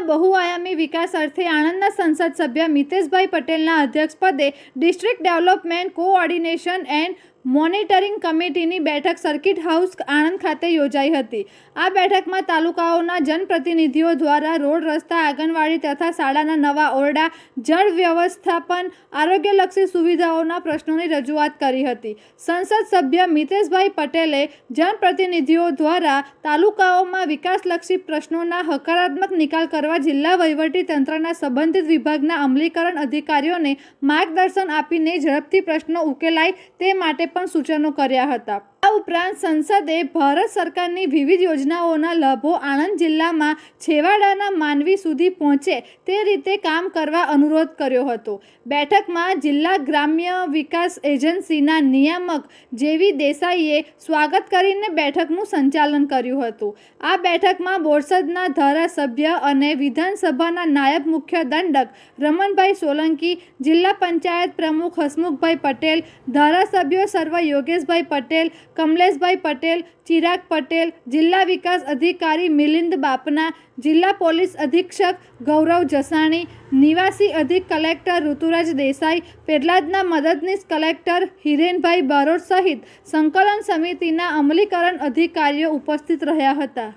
બહુઆયામી વિકાસ અર્થે આણંદના સંસદ સભ્ય મિતેશભાઈ પટેલના અધ્યક્ષપદે district development coordination and monitoring કમિટીની બેઠક સર્કિટ હાઉસ આણંદ ખાતે યોજાઈ હતી। આ બેઠકમાં તાલુકાઓના જનપ્રતિનિધિઓ દ્વારા રોડ, રસ્તા, આંગણવાડી તથા શાળાના નવા ઓરડા, જળ વ્યવસ્થાપન, આરોગ્યલક્ષી સુવિધાઓના પ્રશ્નોની રજૂઆત કરી હતી। સંસદ સભ્ય મિતેશભાઈ પટેલે જનપ્રતિનિધિઓ દ્વારા તાલુકાઓમાં વિકાસલક્ષી પ્રશ્નોના હકારાત્મક નિકાલ કરવા જિલ્લા વહીવટી તંત્રના સંબંધિત વિભાગના અમલીકરણ અધિકારીઓને માર્ગદર્શન આપીને ઝડપથી પ્રશ્નો ઉકેલાય તે માટે પણ સૂચનો કર્યા હતા। આ ઉપરાંત સંસદે ભારત સરકારની વિવિધ યોજનાઓના લાભો આણંદ જિલ્લામાં છેવાડાના માનવી સુધી પહોંચે તે રીતે કામ કરવા અનુરોધ કર્યો હતો। બેઠકમાં જિલ્લા ગ્રામ્ય વિકાસ એજન્સીના નિયામક જેવી દેસાઈએ સ્વાગત કરીને બેઠકનું સંચાલન કર્યું હતું। આ બેઠકમાં બોરસદના ધારાસભ્ય અને વિધાનસભાના નાયબ મુખ્ય દંડક રમણભાઈ સોલંકી, જિલ્લા પંચાયત પ્રમુખ હસમુખભાઈ પટેલ, ધારાસભ્યો સર્વ યોગેશભાઈ પટેલ, કમલેશભાઈ પટેલ, ચિરાગ પટેલ, જિલ્લા વિકાસ અધિકારી મિલિંદ બાપના, જિલ્લા પોલીસ અધિક્ષક ગૌરવ જસાણી, નિવાસી અધિક કલેક્ટર ઋતુરાજ દેસાઈ, પેટલાદના મદદનીશ કલેક્ટર હિરેનભાઈ બારોટ સહિત સંકલન સમિતિના અમલીકરણ અધિકારીઓ ઉપસ્થિત રહ્યા હતા।